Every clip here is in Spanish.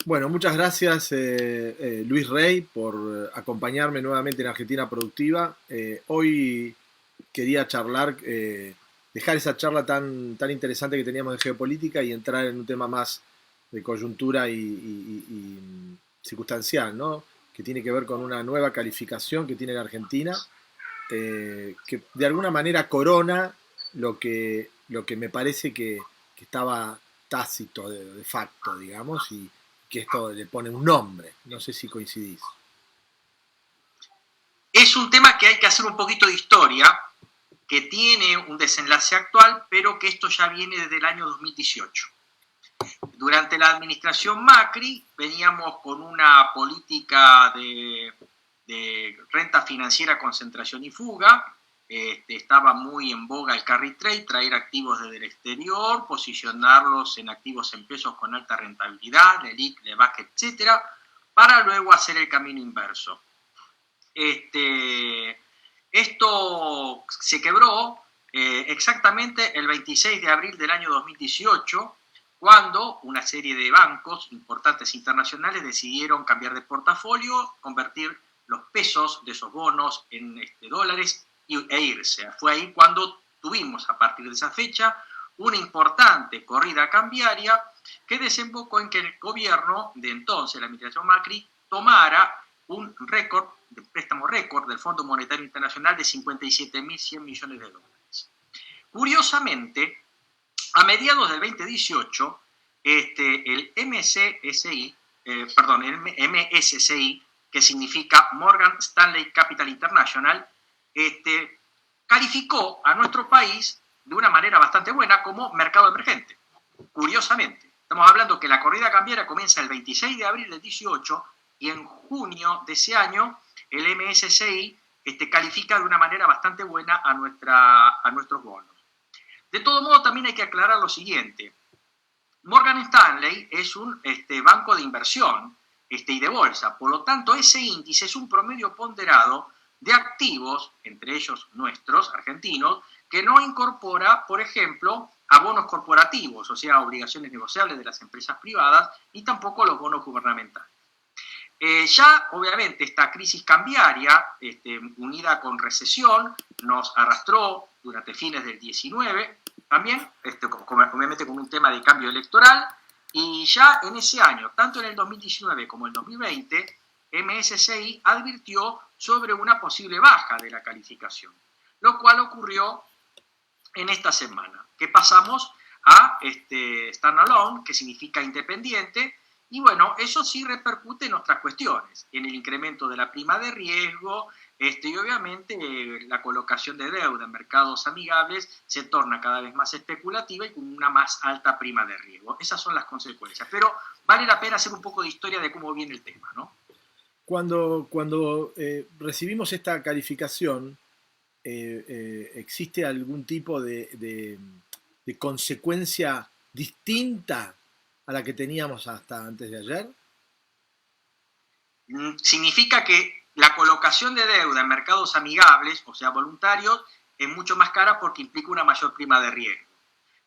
Bueno, muchas gracias Luis Rey por acompañarme nuevamente en Argentina Productiva. Hoy quería charlar, dejar esa charla tan interesante que teníamos de geopolítica y entrar en un tema más de coyuntura y circunstancial, ¿no? Que tiene que ver con una nueva calificación que tiene la Argentina, que de alguna manera corona lo que me parece que estaba tácito de facto, digamos, y que esto le pone un nombre. No sé si coincidís. Es un tema que hay que hacer un poquito de historia, que tiene un desenlace actual, pero que esto ya viene desde el año 2018. Durante la administración Macri veníamos con una política de renta financiera, concentración y fuga. Estaba muy en boga el carry trade, traer activos desde el exterior, posicionarlos en activos en pesos con alta rentabilidad, LELIQ, LEVAC, etcétera, para luego hacer el camino inverso. Esto se quebró exactamente el 26 de abril del año 2018, cuando una serie de bancos importantes internacionales decidieron cambiar de portafolio, convertir los pesos de esos bonos en dólares e irse. Fue ahí cuando tuvimos, a partir de esa fecha, una importante corrida cambiaria que desembocó en que el gobierno de entonces, la administración Macri, tomara un récord, de préstamo récord del Fondo Monetario Internacional de 57.100 millones de dólares. Curiosamente, a mediados del 2018, el MSCI, que significa Morgan Stanley Capital International, calificó a nuestro país de una manera bastante buena como mercado emergente. Curiosamente, estamos hablando que la corrida cambiaria comienza el 26 de abril del 18 y en junio de ese año el MSCI califica de una manera bastante buena a nuestros bonos. De todo modo, también hay que aclarar lo siguiente. Morgan Stanley es un banco de inversión y de bolsa. Por lo tanto, ese índice es un promedio ponderado de activos, entre ellos nuestros, argentinos, que no incorpora, por ejemplo, a bonos corporativos, o sea, obligaciones negociables de las empresas privadas, ni tampoco los bonos gubernamentales. Ya, obviamente, esta crisis cambiaria, unida con recesión, nos arrastró durante fines del 19, también, obviamente con un tema de cambio electoral, y ya en ese año, tanto en el 2019 como en el 2020, MSCI advirtió sobre una posible baja de la calificación, lo cual ocurrió en esta semana, que pasamos a standalone, que significa independiente, y bueno, eso sí repercute en otras cuestiones, en el incremento de la prima de riesgo, y obviamente la colocación de deuda en mercados amigables se torna cada vez más especulativa y con una más alta prima de riesgo. Esas son las consecuencias, pero vale la pena hacer un poco de historia de cómo viene el tema, ¿no? Cuando recibimos esta calificación, ¿existe algún tipo de consecuencia distinta a la que teníamos hasta antes de ayer? Significa que la colocación de deuda en mercados amigables, o sea, voluntarios, es mucho más cara porque implica una mayor prima de riesgo.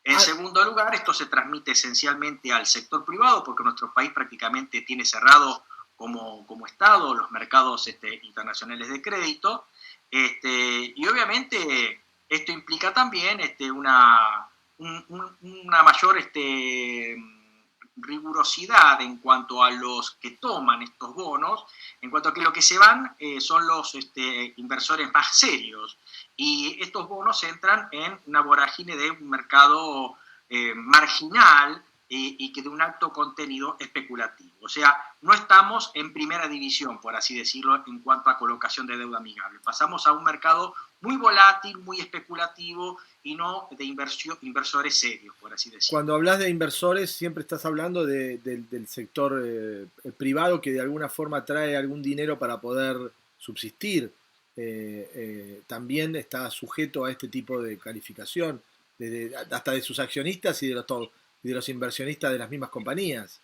En segundo lugar, esto se transmite esencialmente al sector privado, porque nuestro país prácticamente tiene cerrado como Estado los mercados internacionales de crédito, y obviamente esto implica también una mayor rigurosidad en cuanto a los que toman estos bonos, en cuanto a que lo que se van son los inversores más serios, y estos bonos entran en una vorágine de un mercado marginal y que de un alto contenido especulativo. O sea, no estamos en primera división, por así decirlo, en cuanto a colocación de deuda amigable. Pasamos a un mercado muy volátil, muy especulativo y no de inversores serios, por así decirlo. Cuando hablas de inversores, siempre estás hablando del sector privado que de alguna forma trae algún dinero para poder subsistir. También está sujeto a este tipo de calificación, hasta de sus accionistas y de los inversionistas de las mismas compañías.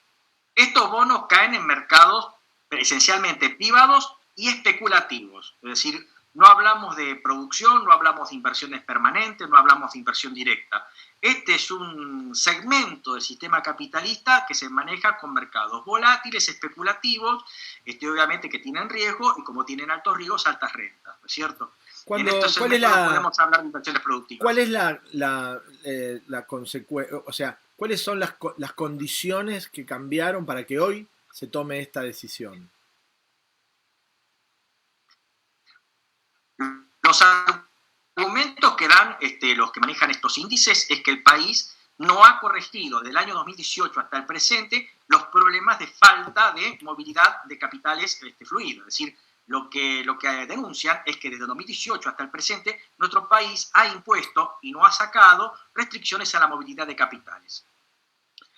Estos bonos caen en mercados esencialmente privados y especulativos, es decir, no hablamos de producción, no hablamos de inversiones permanentes, no hablamos de inversión directa. Este es un segmento del sistema capitalista que se maneja con mercados volátiles, especulativos, obviamente que tienen riesgo y como tienen altos riesgos, altas rentas, ¿no es cierto? En estos segmentos no podemos hablar de inversiones productivas. ¿Cuál es la consecuencia? O sea, ¿cuáles son las condiciones que cambiaron para que hoy se tome esta decisión? Los argumentos que dan los que manejan estos índices es que el país no ha corregido del año 2018 hasta el presente los problemas de falta de movilidad de capitales fluidos. Es decir, lo que denuncian es que desde 2018 hasta el presente nuestro país ha impuesto y no ha sacado restricciones a la movilidad de capitales.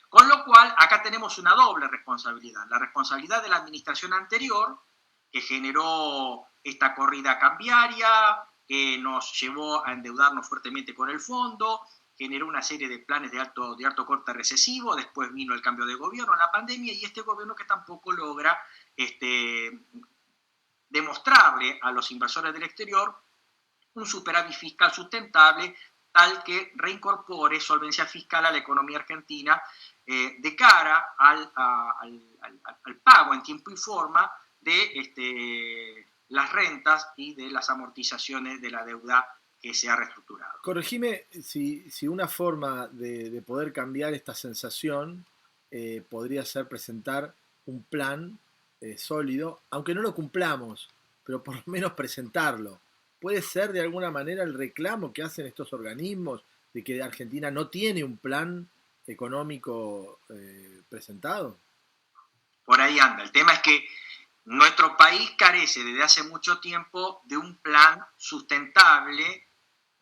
Con lo cual, acá tenemos una doble responsabilidad. La responsabilidad de la administración anterior, que generó esta corrida cambiaria, que nos llevó a endeudarnos fuertemente con el fondo, generó una serie de planes de alto corte recesivo, después vino el cambio de gobierno, la pandemia, y este gobierno que tampoco logra demostrarle a los inversores del exterior un superávit fiscal sustentable tal que reincorpore solvencia fiscal a la economía argentina de cara al pago en tiempo y forma de las rentas y de las amortizaciones de la deuda que se ha reestructurado. Corregime si una forma de poder cambiar esta sensación podría ser presentar un plan sólido, aunque no lo cumplamos, pero por lo menos presentarlo. ¿Puede ser de alguna manera el reclamo que hacen estos organismos de que Argentina no tiene un plan económico presentado? Por ahí anda. El tema es que nuestro país carece desde hace mucho tiempo de un plan sustentable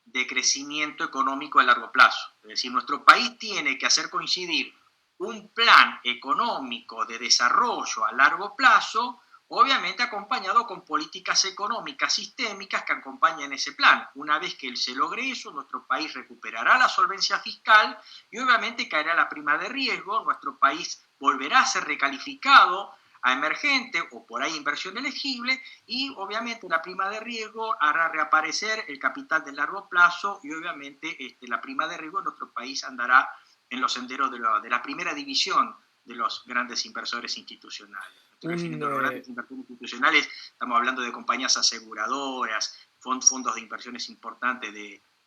de crecimiento económico a largo plazo. Es decir, nuestro país tiene que hacer coincidir un plan económico de desarrollo a largo plazo, obviamente acompañado con políticas económicas sistémicas que acompañen ese plan. Una vez que se logre eso, nuestro país recuperará la solvencia fiscal y obviamente caerá la prima de riesgo, nuestro país volverá a ser recalificado a emergente o por ahí inversión elegible y obviamente la prima de riesgo hará reaparecer el capital de largo plazo y obviamente la prima de riesgo en nuestro país andará en los senderos de la primera división de los grandes inversores institucionales. Estoy refiriendo a los grandes inversores institucionales, estamos hablando de compañías aseguradoras, fondos de inversiones importantes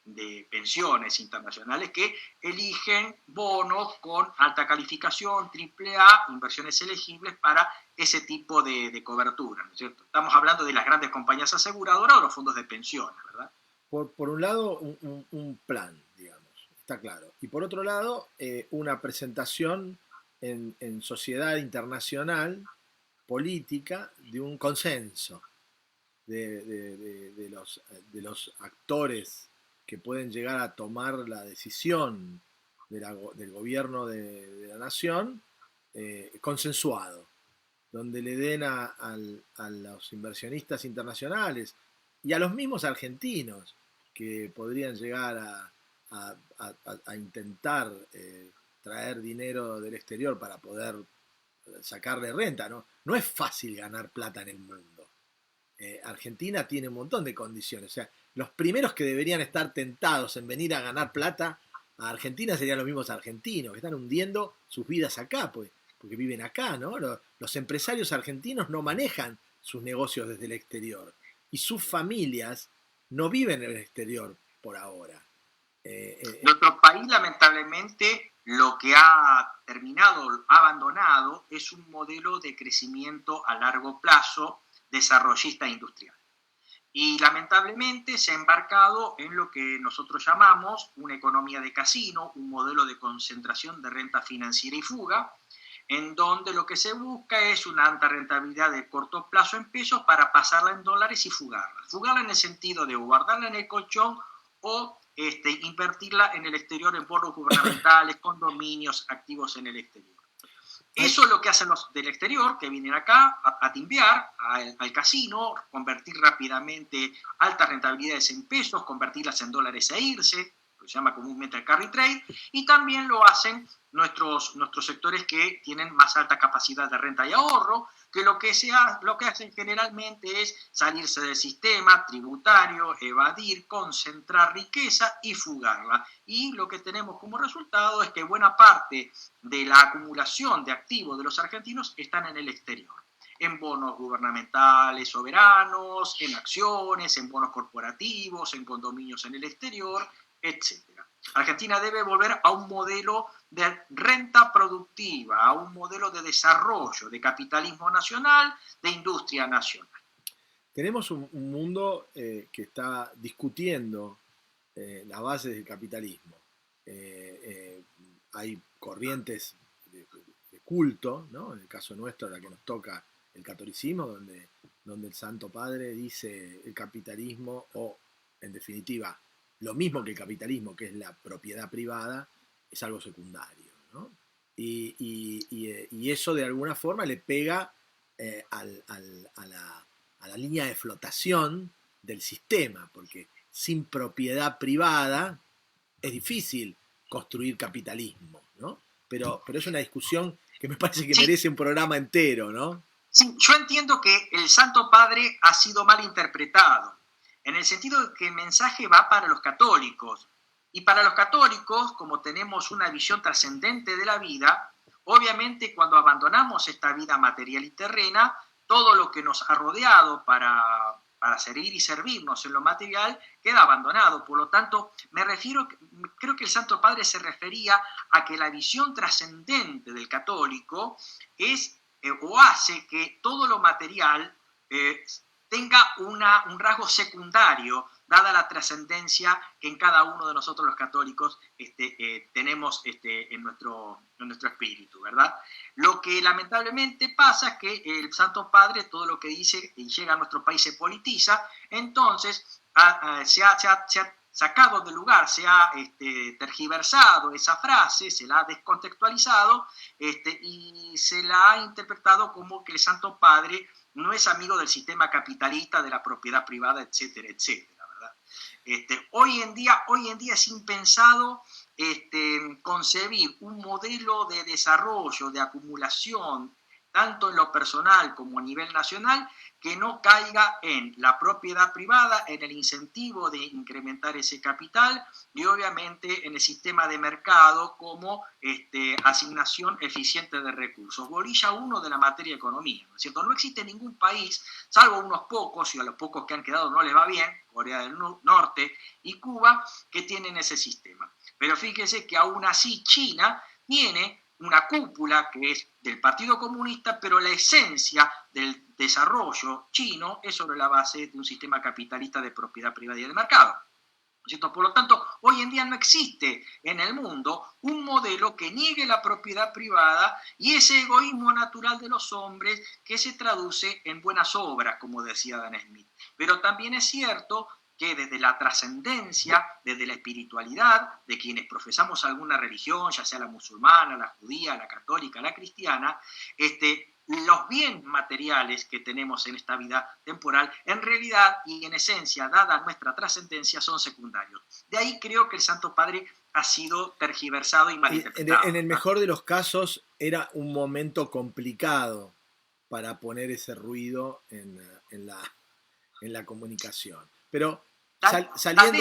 de pensiones internacionales que eligen bonos con alta calificación, AAA, inversiones elegibles para ese tipo de cobertura, ¿no es cierto? Estamos hablando de las grandes compañías aseguradoras o los fondos de pensiones, ¿verdad? Por un lado, un plan, digamos, está claro. Y por otro lado, una presentación en sociedad internacional, política, de un consenso de los actores que pueden llegar a tomar la decisión del gobierno de la nación, consensuado, donde le den a los inversionistas internacionales y a los mismos argentinos que podrían llegar a intentar traer dinero del exterior para poder sacarle renta, ¿no? No es fácil ganar plata en el mundo. Argentina tiene un montón de condiciones. O sea, los primeros que deberían estar tentados en venir a ganar plata a Argentina serían los mismos argentinos, que están hundiendo sus vidas acá, pues, porque viven acá, ¿no? Los empresarios argentinos no manejan sus negocios desde el exterior y sus familias no viven en el exterior por ahora. Nuestro país, lamentablemente, lo que ha terminado, ha abandonado, es un modelo de crecimiento a largo plazo desarrollista e industrial. Y lamentablemente se ha embarcado en lo que nosotros llamamos una economía de casino, un modelo de concentración de renta financiera y fuga, en donde lo que se busca es una alta rentabilidad de corto plazo en pesos para pasarla en dólares y fugarla. Fugarla en el sentido de guardarla en el colchón o invertirla en el exterior en bonos gubernamentales, condominios, activos en el exterior. Eso es lo que hacen los del exterior, que vienen acá a timbiar al casino, convertir rápidamente altas rentabilidades en pesos, convertirlas en dólares e irse. que se llama comúnmente el carry trade, y también lo hacen nuestros sectores que tienen más alta capacidad de renta y ahorro, que lo que hacen generalmente es salirse del sistema tributario, evadir, concentrar riqueza y fugarla. Y lo que tenemos como resultado es que buena parte de la acumulación de activos de los argentinos están en el exterior, en bonos gubernamentales soberanos, en acciones, en bonos corporativos, en condominios en el exterior, etc. Argentina debe volver a un modelo de renta productiva, a un modelo de desarrollo, de capitalismo nacional, de industria nacional. Tenemos un mundo que está discutiendo las bases del capitalismo. Hay corrientes de culto, ¿no? En el caso nuestro, la que nos toca el catolicismo, donde el Santo Padre dice el capitalismo, o en definitiva, lo mismo que el capitalismo, que es la propiedad privada, es algo secundario, ¿no? Y eso de alguna forma le pega a la línea de flotación del sistema, porque sin propiedad privada es difícil construir capitalismo, ¿no? Pero es una discusión que me parece que merece un programa entero, ¿no? Sí, yo entiendo que el Santo Padre ha sido mal interpretado, en el sentido de que el mensaje va para los católicos. Y para los católicos, como tenemos una visión trascendente de la vida, obviamente cuando abandonamos esta vida material y terrena, todo lo que nos ha rodeado para servir y servirnos en lo material queda abandonado. Por lo tanto, creo que el Santo Padre se refería a que la visión trascendente del católico es o hace que todo lo material tenga un rasgo secundario, dada la trascendencia que en cada uno de nosotros los católicos tenemos en nuestro espíritu, ¿verdad? Lo que lamentablemente pasa es que el Santo Padre, todo lo que dice y llega a nuestro país se politiza, entonces se ha sacado del lugar, se ha tergiversado esa frase, se la ha descontextualizado y se la ha interpretado como que el Santo Padre no es amigo del sistema capitalista, de la propiedad privada, etcétera, etcétera, ¿verdad? Hoy en día es impensado concebir un modelo de desarrollo, de acumulación, tanto en lo personal como a nivel nacional, que no caiga en la propiedad privada, en el incentivo de incrementar ese capital y obviamente en el sistema de mercado como asignación eficiente de recursos. Bolilla 1 de la materia de economía, ¿no es cierto? No existe ningún país, salvo unos pocos, y a los pocos que han quedado no les va bien, Corea del Norte y Cuba, que tienen ese sistema. Pero fíjese que aún así China tiene una cúpula que es del Partido Comunista, pero la esencia del desarrollo chino es sobre la base de un sistema capitalista de propiedad privada y de mercado. ¿Cierto? Por lo tanto, hoy en día no existe en el mundo un modelo que niegue la propiedad privada y ese egoísmo natural de los hombres que se traduce en buenas obras, como decía Dan Smith. Pero también es cierto que desde la trascendencia, desde la espiritualidad de quienes profesamos alguna religión, ya sea la musulmana, la judía, la católica, la cristiana, los bienes materiales que tenemos en esta vida temporal, en realidad y en esencia, dada nuestra trascendencia, son secundarios. De ahí creo que el Santo Padre ha sido tergiversado y malinterpretado. En el mejor de los casos, era un momento complicado para poner ese ruido en la comunicación. Pero saliendo...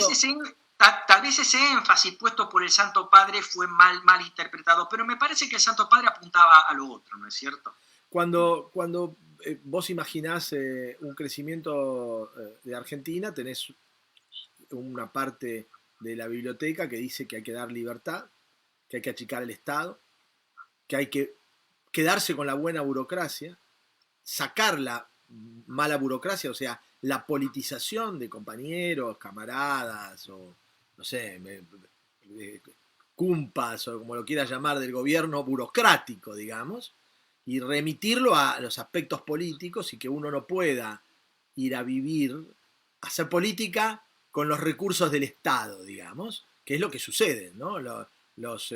Tal vez ese énfasis puesto por el Santo Padre fue mal interpretado, pero me parece que el Santo Padre apuntaba a lo otro, ¿no es cierto? Cuando vos imaginás un crecimiento de Argentina, tenés una parte de la biblioteca que dice que hay que dar libertad, que hay que achicar el Estado, que hay que quedarse con la buena burocracia, sacar la mala burocracia, o sea, la politización de compañeros, camaradas, o no sé, cumpas, o como lo quieras llamar, del gobierno burocrático, digamos, y remitirlo a los aspectos políticos y que uno no pueda ir a vivir, hacer política con los recursos del Estado, digamos, que es lo que sucede, ¿no? Los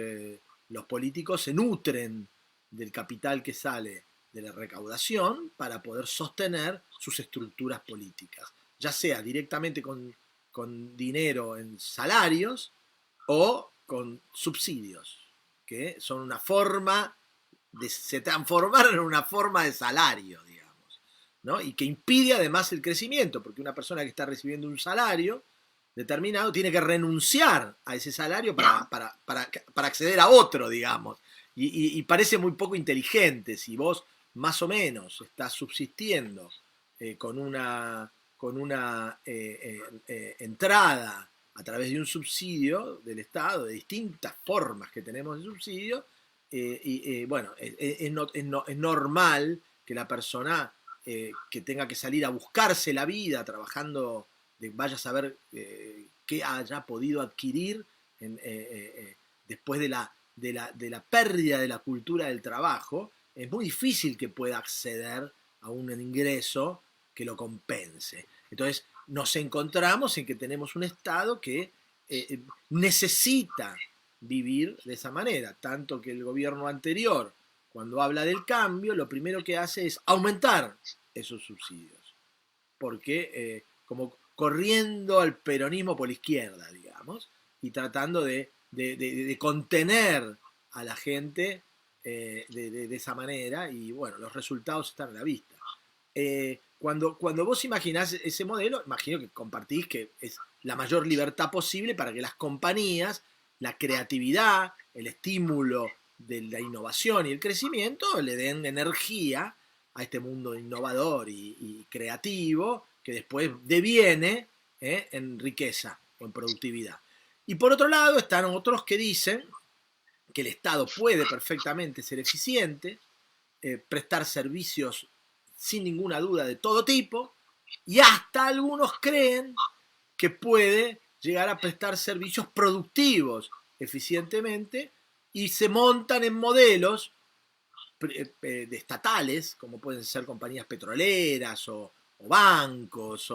políticos se nutren del capital que sale de la recaudación para poder sostener sus estructuras políticas, ya sea directamente con dinero en salarios o con subsidios, que son una forma se transformaron en una forma de salario, digamos, ¿no? Y que impide además el crecimiento, porque una persona que está recibiendo un salario determinado tiene que renunciar a ese salario para acceder a otro, digamos. Y parece muy poco inteligente. Si vos más o menos estás subsistiendo con una entrada a través de un subsidio del Estado, de distintas formas que tenemos de subsidio, bueno, es normal que la persona que tenga que salir a buscarse la vida trabajando, vaya a saber qué haya podido adquirir después de la pérdida de la cultura del trabajo. Es muy difícil que pueda acceder a un ingreso que lo compense. Entonces nos encontramos en que tenemos un Estado que necesita vivir de esa manera, tanto que el gobierno anterior, cuando habla del cambio, lo primero que hace es aumentar esos subsidios, porque como corriendo al peronismo por la izquierda, digamos, y tratando de contener a la gente de esa manera, y bueno, los resultados están a la vista. Cuando vos imaginás ese modelo, imagino que compartís que es la mayor libertad posible para que las compañías, la creatividad, el estímulo de la innovación y el crecimiento le den energía a este mundo innovador y creativo que después deviene en riqueza o en productividad. Y por otro lado están otros que dicen que el Estado puede perfectamente ser eficiente, prestar servicios sin ninguna duda de todo tipo, y hasta algunos creen que puede llegar a prestar servicios productivos eficientemente y se montan en modelos de estatales, como pueden ser compañías petroleras o bancos,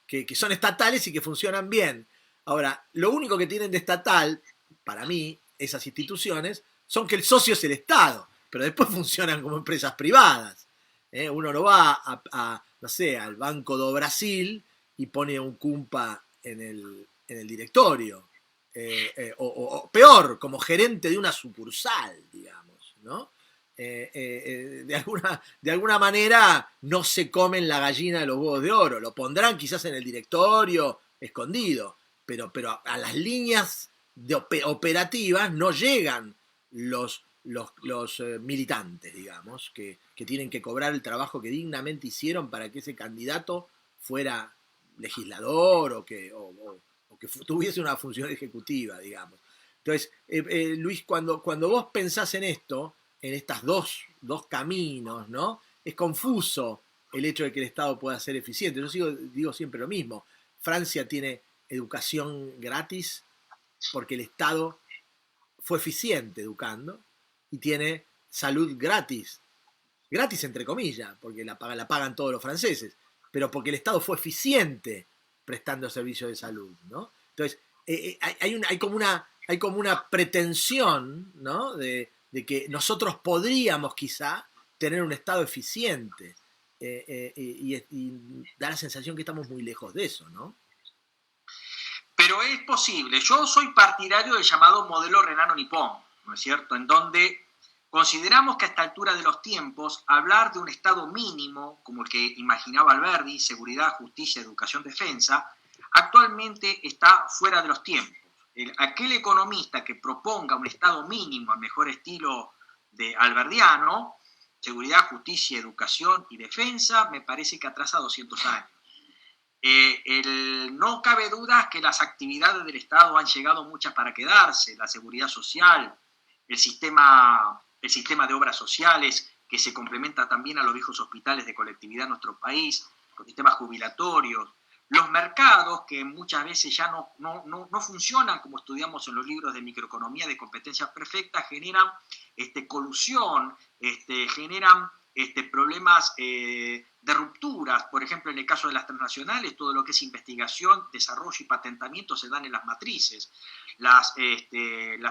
que son estatales y que funcionan bien. Ahora, lo único que tienen de estatal, para mí, esas instituciones, son que el socio es el Estado, pero después funcionan como empresas privadas. Uno no va no sé, al Banco do Brasil y pone un cumpa en el directorio. O peor, como gerente de una sucursal, digamos, ¿no? De alguna manera no se comen la gallina de los huevos de oro. Lo pondrán quizás en el directorio escondido, pero a las líneas operativas no llegan los militantes, digamos, que tienen que cobrar el trabajo que dignamente hicieron para que ese candidato fuera legislador o que tuviese una función ejecutiva, digamos. Entonces, Luis, cuando vos pensás en esto, en estas dos caminos, ¿no? Es confuso el hecho de que el Estado pueda ser eficiente. Yo digo siempre lo mismo. Francia tiene educación gratis porque el Estado fue eficiente educando, y tiene salud gratis entre comillas, porque la pagan todos los franceses, pero porque el Estado fue eficiente prestando servicios de salud, ¿no? Entonces, hay como una pretensión, ¿no? de que nosotros podríamos quizá tener un Estado eficiente, y da la sensación que estamos muy lejos de eso, ¿no? Pero es posible. Yo soy partidario del llamado modelo renano-nipón, ¿no es cierto?, en donde consideramos que a esta altura de los tiempos hablar de un Estado mínimo, como el que imaginaba Alberdi, seguridad, justicia, educación, defensa, actualmente está fuera de los tiempos. Aquel economista que proponga un Estado mínimo al mejor estilo de alberdiano, seguridad, justicia, educación y defensa, me parece que atrasa 200 años. No cabe duda que las actividades del Estado han llegado muchas para quedarse, la seguridad social, el sistema de obras sociales, que se complementa también a los viejos hospitales de colectividad en nuestro país, los sistemas jubilatorios, los mercados que muchas veces ya no funcionan como estudiamos en los libros de microeconomía de competencias perfectas, generan colusión, generan problemas de rupturas. Por ejemplo, en el caso de las transnacionales, todo lo que es investigación, desarrollo y patentamiento se dan en las matrices. Las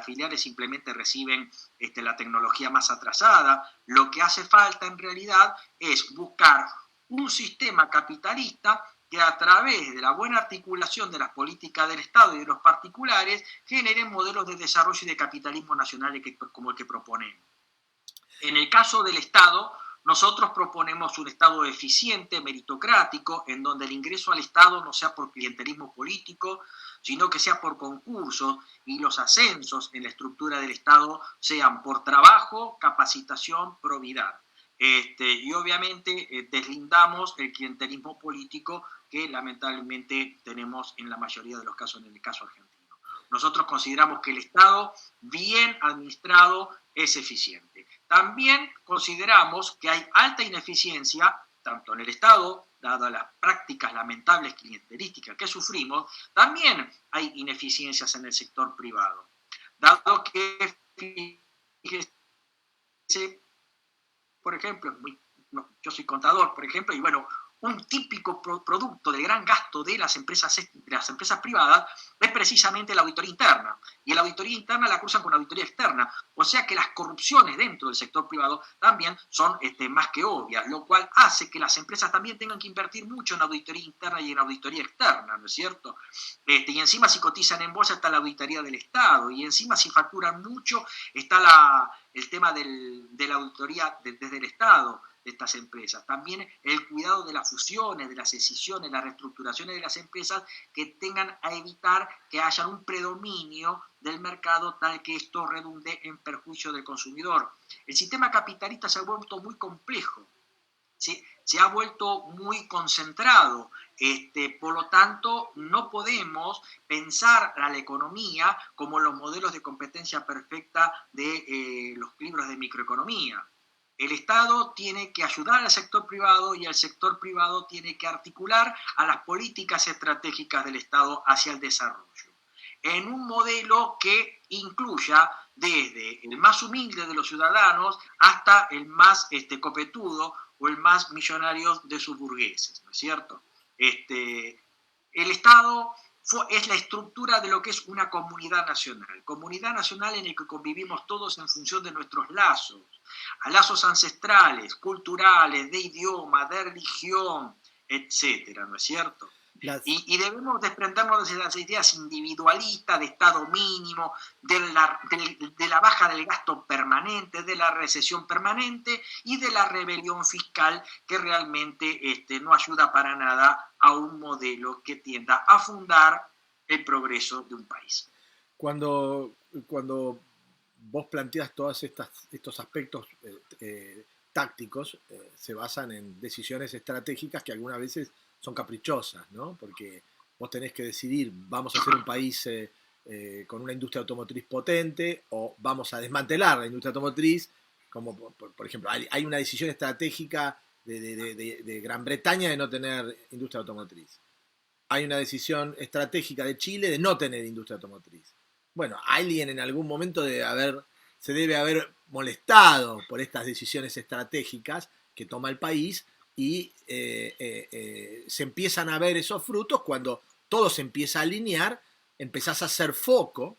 filiales simplemente reciben la tecnología más atrasada. Lo que hace falta en realidad es buscar un sistema capitalista que a través de la buena articulación de las políticas del Estado y de los particulares generen modelos de desarrollo y de capitalismo nacional como el que proponemos. En el caso del Estado, nosotros proponemos un Estado eficiente, meritocrático, en donde el ingreso al Estado no sea por clientelismo político, sino que sea por concursos, y los ascensos en la estructura del Estado sean por trabajo, capacitación, probidad. Y obviamente deslindamos el clientelismo político que lamentablemente tenemos en la mayoría de los casos, en el caso argentino. Nosotros consideramos que el Estado bien administrado es eficiente. También consideramos que hay alta ineficiencia, tanto en el Estado, dadas las prácticas lamentables clientelísticas que sufrimos, también hay ineficiencias en el sector privado, dado que, por ejemplo, yo soy contador, por ejemplo, y bueno, un típico producto del gran gasto de las empresas privadas es precisamente la auditoría interna. Y la auditoría interna la cruzan con la auditoría externa. O sea que las corrupciones dentro del sector privado también son más que obvias, lo cual hace que las empresas también tengan que invertir mucho en auditoría interna y en auditoría externa, ¿no es cierto? Y encima si cotizan en bolsa está la auditoría del Estado, y encima si facturan mucho está el tema de la auditoría desde el Estado de estas empresas. También el cuidado de las fusiones, de las escisiones, las reestructuraciones de las empresas que tengan a evitar que haya un predominio del mercado tal que esto redunde en perjuicio del consumidor. El sistema capitalista se ha vuelto muy complejo, ¿sí? Se ha vuelto muy concentrado, por lo tanto no podemos pensar a la economía como los modelos de competencia perfecta de los libros de microeconomía. El Estado tiene que ayudar al sector privado y el sector privado tiene que articular a las políticas estratégicas del Estado hacia el desarrollo, en un modelo que incluya desde el más humilde de los ciudadanos hasta el más copetudo o el más millonario de sus burgueses, ¿no es cierto? El Estado es la estructura de lo que es una comunidad nacional en la que convivimos todos en función de nuestros lazos, a lazos ancestrales, culturales, de idioma, de religión, etcétera, ¿no es cierto? Y debemos desprendernos de las ideas individualistas, de Estado mínimo, de la baja del gasto permanente, de la recesión permanente y de la rebelión fiscal que realmente no ayuda para nada a un modelo que tienda a fundar el progreso de un país. Cuando vos planteas todos estos aspectos tácticos, se basan en decisiones estratégicas que algunas veces son caprichosas, ¿no? Porque vos tenés que decidir, vamos a ser un país con una industria automotriz potente o vamos a desmantelar la industria automotriz, como por ejemplo, hay una decisión estratégica de Gran Bretaña de no tener industria automotriz. Hay una decisión estratégica de Chile de no tener industria automotriz. Bueno, alguien en algún momento se debe haber molestado por estas decisiones estratégicas que toma el país y se empiezan a ver esos frutos cuando todo se empieza a alinear, empezás a hacer foco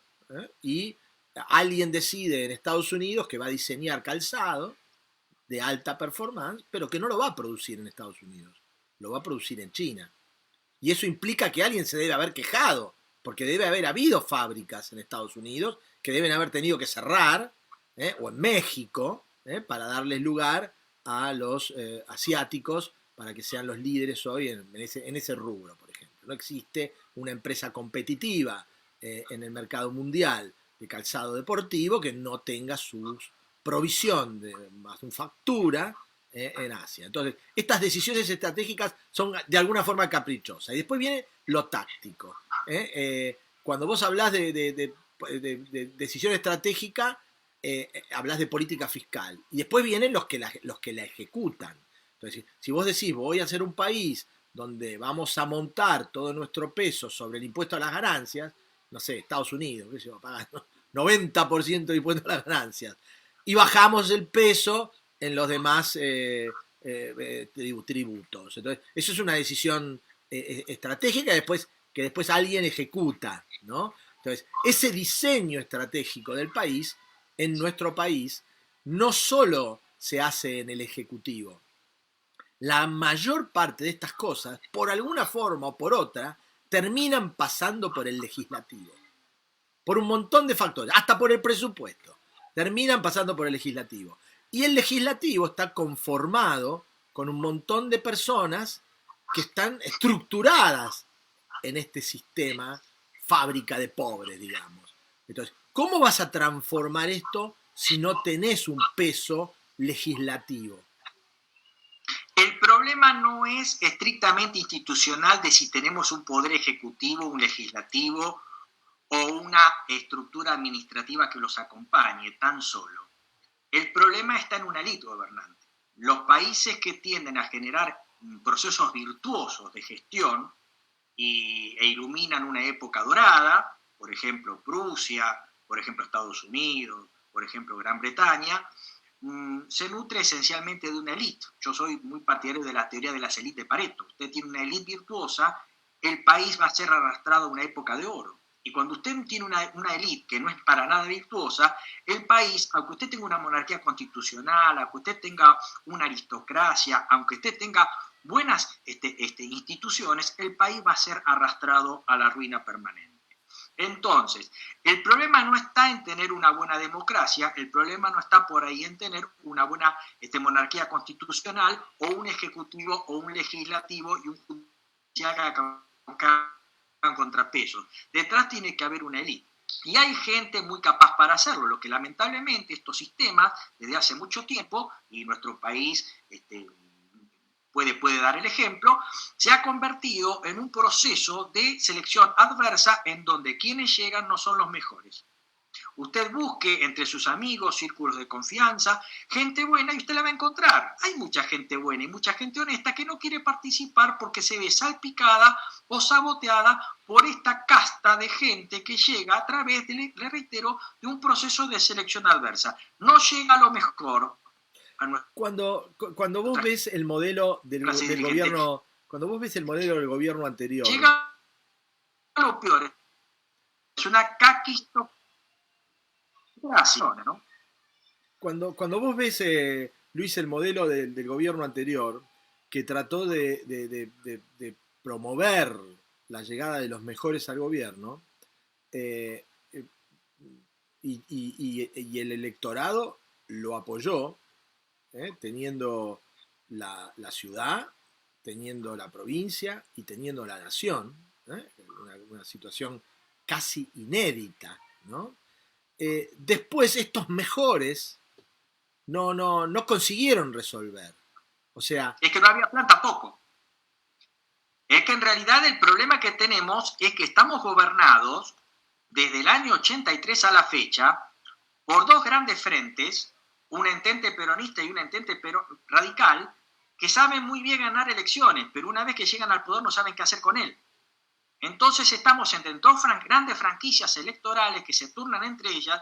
y alguien decide en Estados Unidos que va a diseñar calzado de alta performance, pero que no lo va a producir en Estados Unidos, lo va a producir en China. Y eso implica que alguien se debe haber quejado, porque debe haber habido fábricas en Estados Unidos que deben haber tenido que cerrar, o en México, para darles lugar a los asiáticos para que sean los líderes hoy en ese rubro, por ejemplo. No existe una empresa competitiva en el mercado mundial de calzado deportivo que no tenga su provisión de manufactura en Asia. Entonces, estas decisiones estratégicas son de alguna forma caprichosas. Y después viene lo táctico. Cuando vos hablás de decisión estratégica, hablas de política fiscal. Y después vienen los que la ejecutan. Entonces, si vos decís, voy a ser un país donde vamos a montar todo nuestro peso sobre el impuesto a las ganancias, no sé, Estados Unidos, que se va pagando 90% de impuesto a las ganancias, y bajamos el peso en los demás tributos. Entonces, eso es una decisión estratégica que después alguien ejecuta, ¿no? Entonces, ese diseño estratégico del país, en nuestro país, no solo se hace en el Ejecutivo, la mayor parte de estas cosas, por alguna forma o por otra, terminan pasando por el legislativo. Por un montón de factores, hasta por el presupuesto. Terminan pasando por el legislativo. Y el legislativo está conformado con un montón de personas que están estructuradas en este sistema fábrica de pobres, digamos. Entonces, ¿cómo vas a transformar esto si no tenés un peso legislativo? El problema no es estrictamente institucional de si tenemos un poder ejecutivo, un legislativo o una estructura administrativa que los acompañe tan solo. El problema está en una élite gobernante. Los países que tienden a generar procesos virtuosos de gestión e iluminan una época dorada, por ejemplo Prusia, por ejemplo Estados Unidos, por ejemplo Gran Bretaña, se nutre esencialmente de una élite. Yo soy muy partidario de la teoría de las élites de Pareto. Usted tiene una élite virtuosa, el país va a ser arrastrado a una época de oro. Y cuando usted tiene una élite que no es para nada virtuosa, el país, aunque usted tenga una monarquía constitucional, aunque usted tenga una aristocracia, aunque usted tenga buenas instituciones, el país va a ser arrastrado a la ruina permanente. Entonces, el problema no está en tener una buena democracia, el problema no está por ahí en tener una buena monarquía constitucional o un ejecutivo o un legislativo y un judicial que hagan contrapesos. Detrás tiene que haber una élite. Y hay gente muy capaz para hacerlo, lo que lamentablemente estos sistemas, desde hace mucho tiempo, y nuestro país puede dar el ejemplo, se ha convertido en un proceso de selección adversa en donde quienes llegan no son los mejores. Usted busque entre sus amigos, círculos de confianza, gente buena y usted la va a encontrar. Hay mucha gente buena y mucha gente honesta que no quiere participar porque se ve salpicada o saboteada por esta casta de gente que llega a través, le reitero, de un proceso de selección adversa. No llega a lo mejor. Cuando vos ves el modelo del gobierno, cuando vos ves el modelo del gobierno anterior, llega a lo peor. Es una caquistocracia, ¿no? Cuando vos ves, Luis, el modelo del gobierno anterior, que trató de promover la llegada de los mejores al gobierno, y el electorado lo apoyó, teniendo la ciudad, teniendo la provincia y teniendo la nación, una situación casi inédita, ¿no? Después estos mejores no consiguieron resolver. O sea, es que no había plan tampoco. Es que en realidad el problema que tenemos es que estamos gobernados desde el año 83 a la fecha por dos grandes frentes, un entente peronista y un entente radical, que saben muy bien ganar elecciones, pero una vez que llegan al poder no saben qué hacer con él. Entonces estamos entre dos grandes franquicias electorales que se turnan entre ellas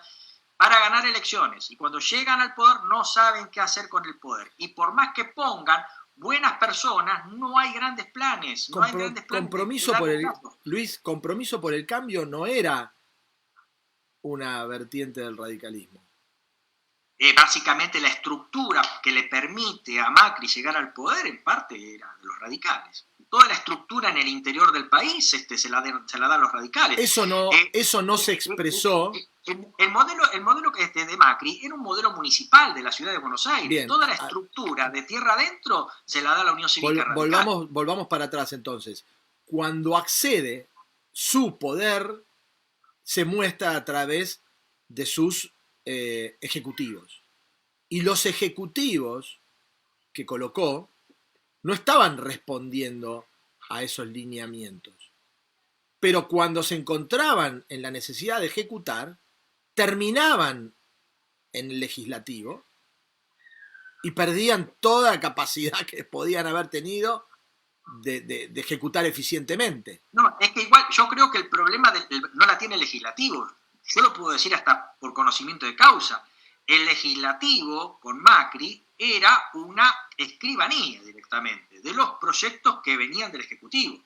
para ganar elecciones. Y cuando llegan al poder no saben qué hacer con el poder. Y por más que pongan buenas personas, no hay grandes planes. No hay grandes planes. Luis, Compromiso por el Cambio no era una vertiente del radicalismo. Básicamente la estructura que le permite a Macri llegar al poder en parte era de los radicales. Toda la estructura en el interior del país se la dan los radicales. Eso no se expresó. El modelo de Macri era un modelo municipal de la ciudad de Buenos Aires. Bien. Toda la estructura de tierra adentro se la da la Unión Cívica Radical. Volvamos para atrás entonces. Cuando accede, su poder se muestra a través de sus ejecutivos. Y los ejecutivos que colocó no estaban respondiendo a esos lineamientos. Pero cuando se encontraban en la necesidad de ejecutar, terminaban en el legislativo y perdían toda la capacidad que podían haber tenido de ejecutar eficientemente. No, es que igual yo creo que el problema no la tiene el legislativo. Yo lo puedo decir hasta por conocimiento de causa. El legislativo, con Macri, era una escribanía directamente de los proyectos que venían del Ejecutivo.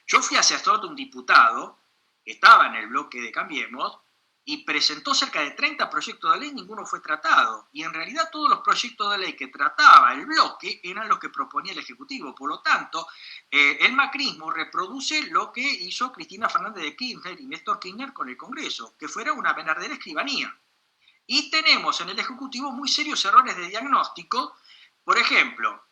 Yo fui asesor de un diputado que estaba en el bloque de Cambiemos y presentó cerca de 30 proyectos de ley, ninguno fue tratado. Y en realidad todos los proyectos de ley que trataba el bloque eran los que proponía el Ejecutivo. Por lo tanto, el macrismo reproduce lo que hizo Cristina Fernández de Kirchner y Néstor Kirchner con el Congreso, que fuera una verdadera escribanía. Y tenemos en el Ejecutivo muy serios errores de diagnóstico. Por ejemplo,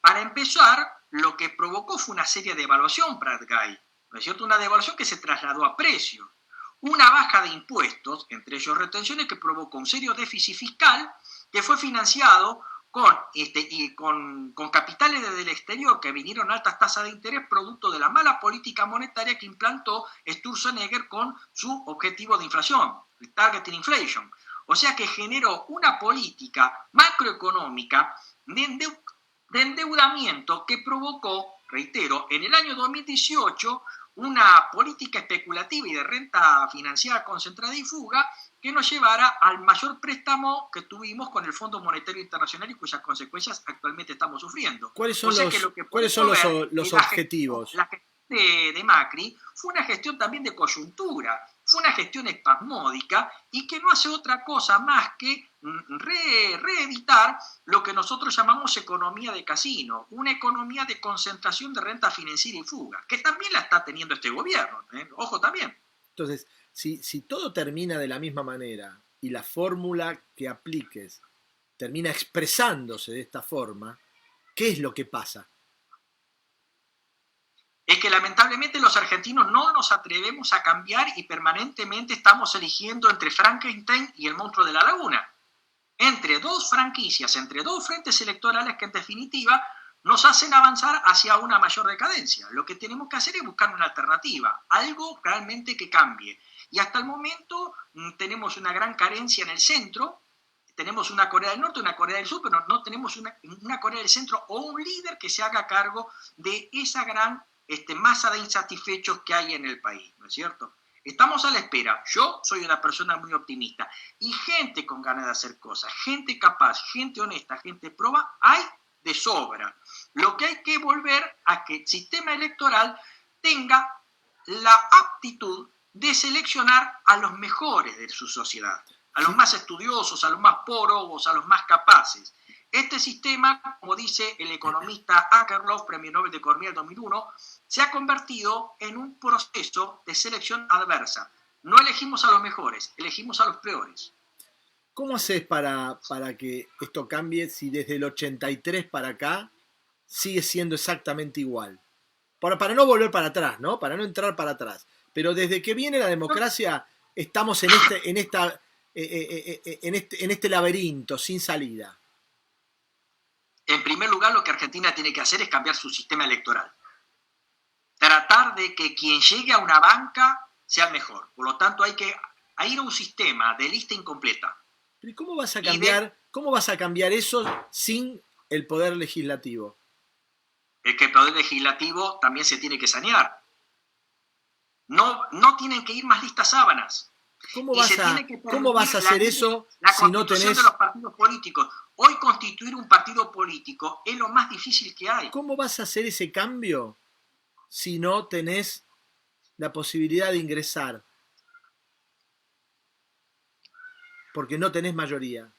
para empezar, lo que provocó fue una serie de devaluación Prat-Gay, ¿no es cierto? Una devaluación que se trasladó a precios. Una baja de impuestos, entre ellos retenciones, que provocó un serio déficit fiscal que fue financiado con capitales desde el exterior que vinieron altas tasas de interés producto de la mala política monetaria que implantó Sturzenegger con su objetivo de inflación, el targeting inflation. O sea que generó una política macroeconómica de endeudamiento que provocó, reitero, en el año 2018 una política especulativa y de renta financiera concentrada y fuga que nos llevara al mayor préstamo que tuvimos con el Fondo Monetario Internacional y cuyas consecuencias actualmente estamos sufriendo. ¿Cuáles son los objetivos? La gestión de Macri fue una gestión también de coyuntura, fue una gestión espasmódica y que no hace otra cosa más que reeditar lo que nosotros llamamos economía de casino, una economía de concentración de renta financiera y fuga, que también la está teniendo este gobierno, ojo también. Entonces, si todo termina de la misma manera y la fórmula que apliques termina expresándose de esta forma, ¿qué es lo que pasa? Es que lamentablemente los argentinos no nos atrevemos a cambiar y permanentemente estamos eligiendo entre Frankenstein y el monstruo de la laguna. Entre dos franquicias, entre dos frentes electorales que en definitiva nos hacen avanzar hacia una mayor decadencia. Lo que tenemos que hacer es buscar una alternativa, algo realmente que cambie. Y hasta el momento tenemos una gran carencia en el centro, tenemos una Corea del Norte, una Corea del Sur, pero no tenemos una Corea del Centro o un líder que se haga cargo de esa gran masa de insatisfechos que hay en el país, ¿no es cierto? Estamos a la espera. Yo soy una persona muy optimista y gente con ganas de hacer cosas, gente capaz, gente honesta, gente proba, hay de sobra. Lo que hay que volver a que el sistema electoral tenga la aptitud de seleccionar a los mejores de su sociedad, a los más estudiosos, a los más prórogos, a los más capaces. Este sistema, como dice el economista Akerlof, Premio Nobel de Economía del 2001, se ha convertido en un proceso de selección adversa. No elegimos a los mejores, elegimos a los peores. ¿Cómo haces para que esto cambie si desde el 83 para acá sigue siendo exactamente igual? Para no volver para atrás, ¿no? Para no entrar para atrás. Pero desde que viene la democracia estamos en este laberinto sin salida. En primer lugar, lo que Argentina tiene que hacer es cambiar su sistema electoral. Tratar de que quien llegue a una banca sea el mejor. Por lo tanto, hay que ir a un sistema de lista incompleta. ¿Pero cómo vas a cambiar eso sin el poder legislativo? Es que el poder legislativo también se tiene que sanear. No tienen que ir más listas sábanas. ¿Cómo vas a hacer eso si no tenés... de los partidos políticos? Hoy constituir un partido político es lo más difícil que hay. ¿Cómo vas a hacer ese cambio si no tenés la posibilidad de ingresar? Porque no tenés mayoría.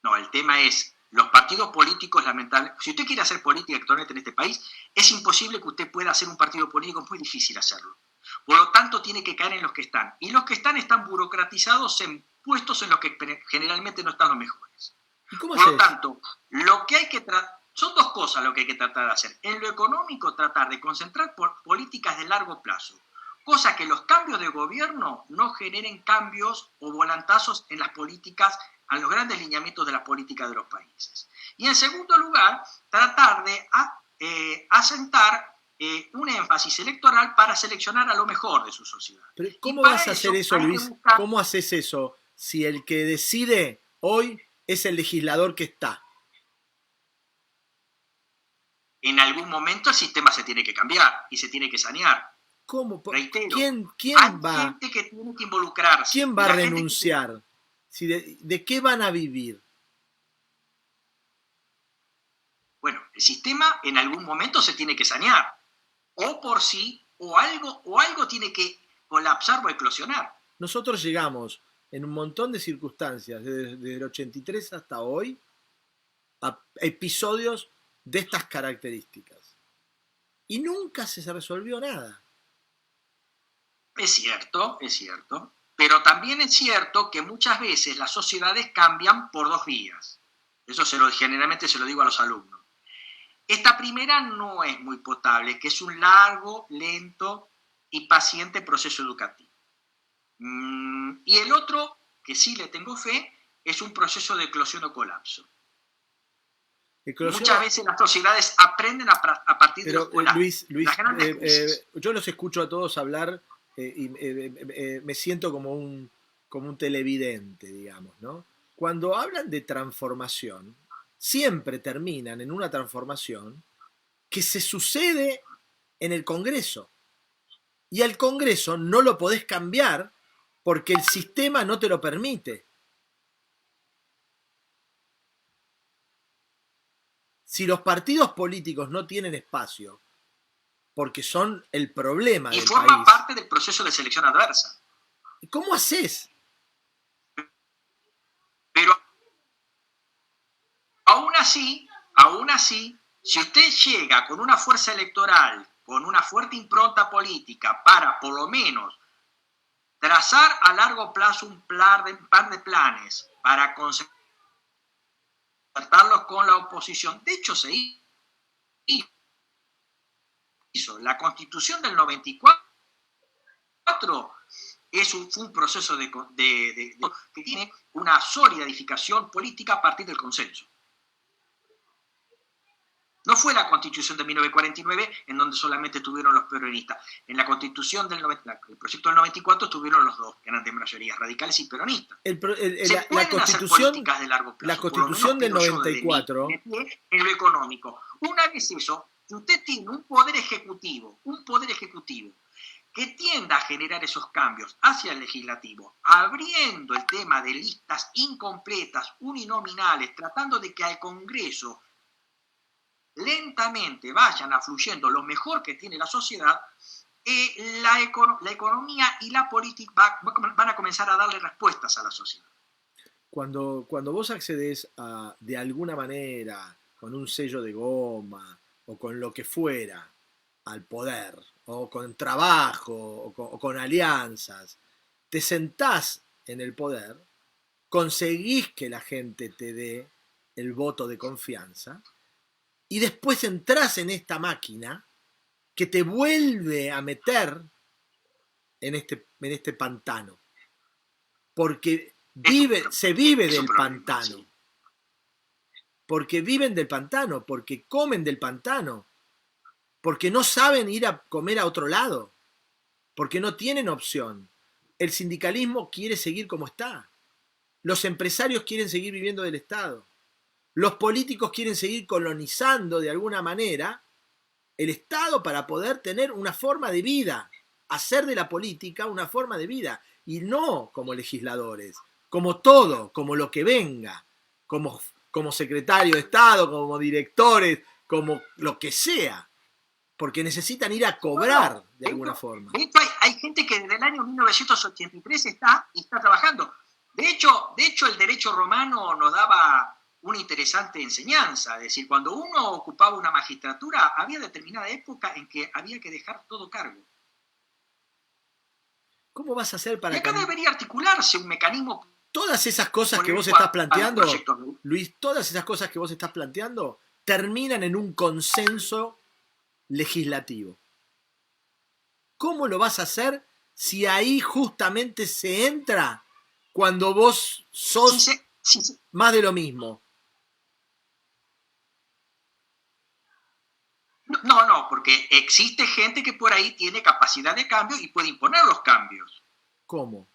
No, el tema es, los partidos políticos, lamentablemente, si usted quiere hacer política actualmente en este país, es imposible que usted pueda hacer un partido político, es muy difícil hacerlo. Por lo tanto, tiene que caer en los que están. Y los que están burocratizados en puestos en los que generalmente no están los mejores. ¿Cómo Por lo tanto, lo que hay que son dos cosas lo que hay que tratar de hacer. En lo económico, tratar de concentrar políticas de largo plazo. Cosa que los cambios de gobierno no generen cambios o volantazos en las políticas, en los grandes lineamientos de la política de los países. Y en segundo lugar, tratar de asentar un énfasis electoral para seleccionar a lo mejor de su sociedad. ¿Pero cómo vas a hacer eso, Luis? ¿Cómo haces eso si el que decide hoy es el legislador que está? En algún momento el sistema se tiene que cambiar y se tiene que sanear. ¿Cómo? Reitero, ¿Quién hay va? gente que tiene que involucrarse. ¿Quién va a renunciar? ¿De qué van a vivir? Bueno, el sistema en algún momento se tiene que sanear. O por sí, o algo tiene que colapsar o eclosionar. Nosotros llegamos en un montón de circunstancias, desde el 83 hasta hoy, a episodios de estas características. Y nunca se resolvió nada. Es cierto, pero también es cierto que muchas veces las sociedades cambian por dos vías. Eso generalmente se lo digo a los alumnos. Esta primera no es muy potable, que es un largo, lento y paciente proceso educativo. Y el otro, que sí le tengo fe, es un proceso de eclosión o colapso. Muchas veces las sociedades aprenden a partir de los colapsos. Luis, yo los escucho a todos hablar y me siento como un televidente, digamos, ¿no? Cuando hablan de transformación, siempre terminan en una transformación que se sucede en el Congreso. Y al Congreso no lo podés cambiar porque el sistema no te lo permite. Si los partidos políticos no tienen espacio, porque son el problema del país. Y forman parte del proceso de selección adversa. ¿Cómo haces? Pero aún así, si usted llega con una fuerza electoral, con una fuerte impronta política para, por lo menos, trazar a largo plazo un par de planes para concertarlos con la oposición, de hecho se hizo. La Constitución del 94 fue un proceso que tiene una sólida edificación política a partir del consenso. No fue la Constitución de 1949 en donde solamente estuvieron los peronistas. En la Constitución el proyecto del 94 estuvieron los dos, que eran de mayorías radicales y peronistas. La Constitución, de largo plazo, la Constitución del 94. En lo económico. Una vez eso, si usted tiene un poder ejecutivo que tienda a generar esos cambios hacia el legislativo, abriendo el tema de listas incompletas, uninominales, tratando de que al Congreso lentamente vayan afluyendo lo mejor que tiene la sociedad, la economía y la política van a comenzar a darle respuestas a la sociedad. Cuando vos accedes de alguna manera, con un sello de goma, o con lo que fuera, al poder, o con trabajo, o con alianzas, te sentás en el poder, conseguís que la gente te dé el voto de confianza, y después entras en esta máquina que te vuelve a meter en este pantano. Porque se vive del pantano. Porque viven del pantano, porque comen del pantano, porque no saben ir a comer a otro lado, porque no tienen opción. El sindicalismo quiere seguir como está. Los empresarios quieren seguir viviendo del Estado. Los políticos quieren seguir colonizando de alguna manera el Estado para poder tener una forma de vida, hacer de la política una forma de vida, y no como legisladores, como todo, como lo que venga, como secretario de Estado, como directores, como lo que sea, porque necesitan ir a cobrar de alguna forma. De hecho, hay gente que desde el año 1983 está trabajando. De hecho, el derecho romano nos daba una interesante enseñanza, es decir, cuando uno ocupaba una magistratura, había determinada época en que había que dejar todo cargo. ¿Cómo vas a hacer para y acá debería articularse un mecanismo? Todas esas cosas que vos estás planteando, Luis, todas esas cosas que vos estás planteando terminan en un consenso legislativo. ¿Cómo lo vas a hacer si ahí justamente se entra cuando vos sos más de lo mismo? No, porque existe gente que por ahí tiene capacidad de cambio y puede imponer los cambios. ¿Cómo?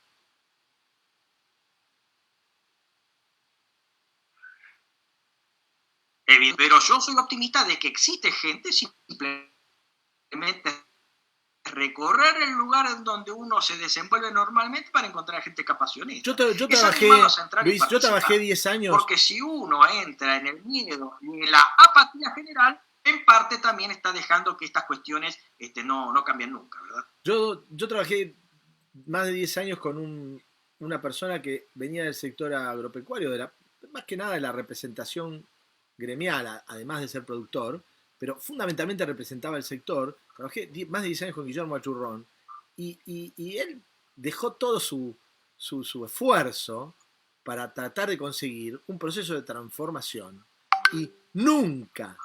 Pero yo soy optimista de que existe gente simplemente recorrer el lugar en donde uno se desenvuelve normalmente para encontrar gente capaz y honesta. Yo trabajé 10 años. Porque si uno entra en el miedo y en la apatía general, en parte también está dejando que estas cuestiones no cambien nunca, ¿verdad? Yo trabajé más de 10 años con una persona que venía del sector agropecuario, más que nada de la representación gremial, además de ser productor, pero fundamentalmente representaba el sector. Trabajé más de 10 años con Guillermo Achurrón y él dejó todo su esfuerzo para tratar de conseguir un proceso de transformación y nunca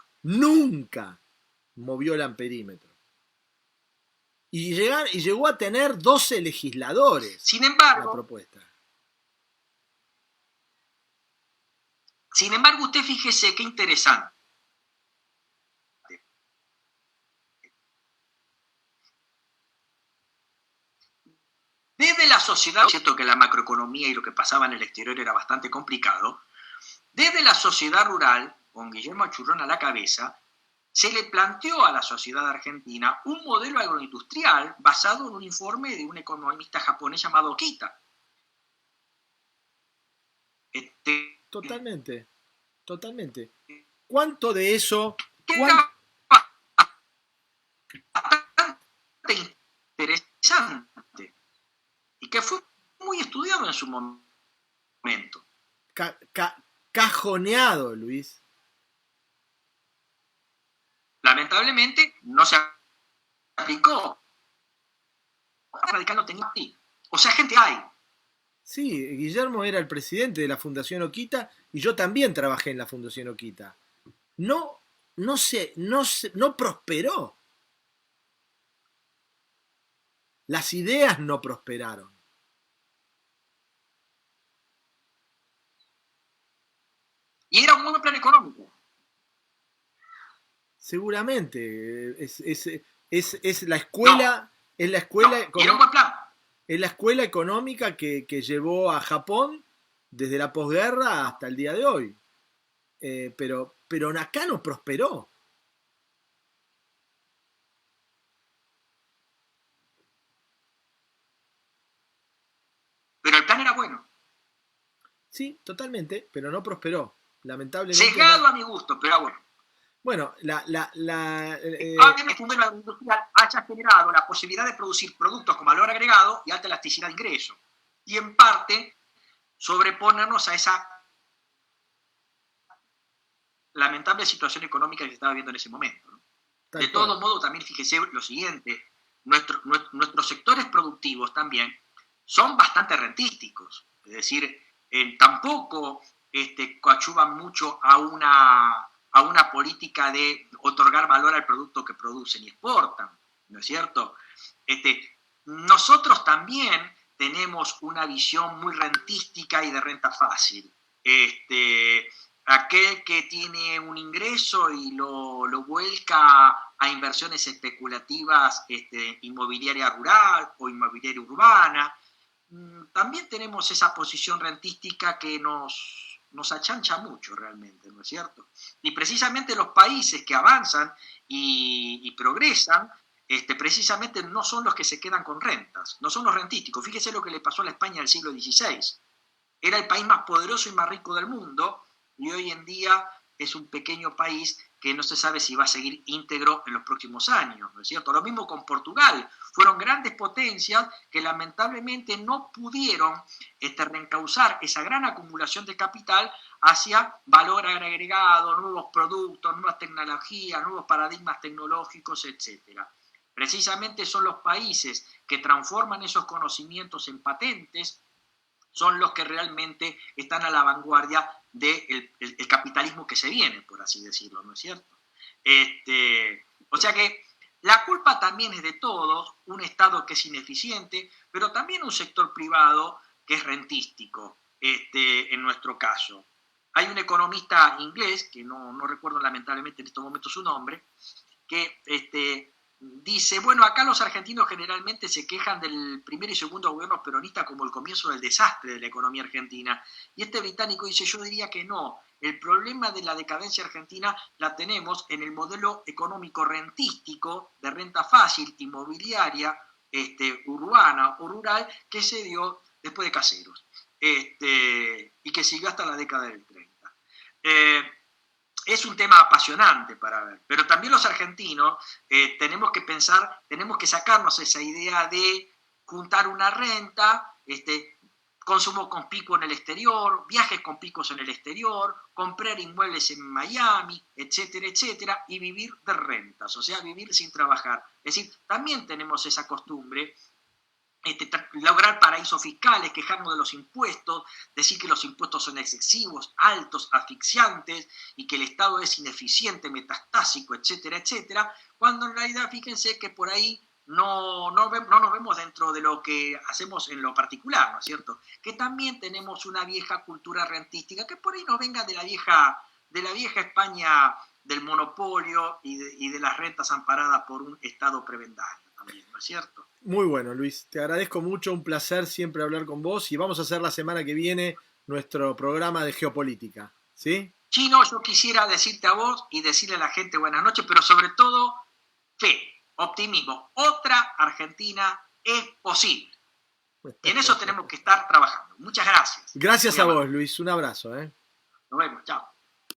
movió el amperímetro. Y llegó a tener 12 legisladores. Sin embargo, la propuesta. Sin embargo, usted fíjese qué interesante. Desde la sociedad, es cierto que la macroeconomía y lo que pasaba en el exterior era bastante complicado, desde la sociedad rural, con Guillermo Achurrón a la cabeza, se le planteó a la sociedad argentina un modelo agroindustrial basado en un informe de un economista japonés llamado Okita. Totalmente. ¿Cuánto de eso? Bastante interesante y que fue muy estudiado en su momento. Cajoneado, Luis. Lamentablemente no se aplicó. Radical no tenía aquí. O sea, gente hay. Sí, Guillermo era el presidente de la Fundación Okita y yo también trabajé en la Fundación Okita. No prosperó. Las ideas no prosperaron. Y era un muy buen plan económico. Seguramente. Es la escuela. Es la escuela y era un buen plan. Es la escuela económica que llevó a Japón desde la posguerra hasta el día de hoy. Pero acá no prosperó. Pero el plan era bueno. Sí, totalmente, pero no prosperó. Lamentablemente. Sesgado a mi gusto, pero bueno. Bueno, un modelo industrial haya generado la posibilidad de producir productos con valor agregado y alta elasticidad de ingreso. Y en parte sobreponernos a esa lamentable situación económica que se estaba viviendo en ese momento, ¿no? De todo modo, también fíjese lo siguiente, nuestros sectores productivos también son bastante rentísticos, es decir, tampoco coadyuvan mucho a una política de otorgar valor al producto que producen y exportan, ¿no es cierto? Nosotros también tenemos una visión muy rentística y de renta fácil. Aquel que tiene un ingreso y lo vuelca a inversiones especulativas inmobiliaria rural o inmobiliaria urbana, también tenemos esa posición rentística que nos achancha mucho realmente, ¿no es cierto? Y precisamente los países que avanzan y progresan, precisamente no son los que se quedan con rentas, no son los rentísticos. Fíjese lo que le pasó a la España del siglo XVI. Era el país más poderoso y más rico del mundo, y hoy en día es un pequeño país que no se sabe si va a seguir íntegro en los próximos años, ¿no es cierto? Lo mismo con Portugal. Fueron grandes potencias que lamentablemente no pudieron reencauzar esa gran acumulación de capital hacia valor agregado, nuevos productos, nuevas tecnologías, nuevos paradigmas tecnológicos, etc. Precisamente son los países que transforman esos conocimientos en patentes, son los que realmente están a la vanguardia del capitalismo que se viene, por así decirlo, ¿no es cierto? O sea que la culpa también es de todos, un Estado que es ineficiente, pero también un sector privado que es rentístico, en nuestro caso. Hay un economista inglés, que no recuerdo lamentablemente en estos momentos su nombre, que dice, bueno, acá los argentinos generalmente se quejan del primer y segundo gobierno peronista como el comienzo del desastre de la economía argentina. Y este británico dice, yo diría que no. El problema de la decadencia argentina la tenemos en el modelo económico rentístico, de renta fácil, inmobiliaria, urbana o rural, que se dio después de Caseros. Y que siguió hasta la década del 30. Es un tema apasionante para ver, pero también los argentinos tenemos que pensar, tenemos que sacarnos esa idea de juntar una renta, consumo con pico en el exterior, viajes con picos en el exterior, comprar inmuebles en Miami, etcétera, etcétera, y vivir de rentas, o sea, vivir sin trabajar. Es decir, también tenemos esa costumbre, lograr paraísos fiscales, quejarnos de los impuestos, decir que los impuestos son excesivos, altos, asfixiantes, y que el Estado es ineficiente, metastásico, etcétera, etcétera, cuando en realidad fíjense que por ahí no nos vemos dentro de lo que hacemos en lo particular, ¿no es cierto? Que también tenemos una vieja cultura rentística que por ahí nos venga de la vieja España del monopolio y de las rentas amparadas por un Estado prebendario también, ¿no es cierto? Muy bueno, Luis. Te agradezco mucho, un placer siempre hablar con vos y vamos a hacer la semana que viene nuestro programa de geopolítica, ¿sí? Chino, yo quisiera decirte a vos y decirle a la gente buenas noches, pero sobre todo fe, optimismo. Otra Argentina es posible. Y en eso tenemos que estar trabajando. Muchas gracias. Gracias a vos, Luis. Un abrazo. Nos vemos. Chao.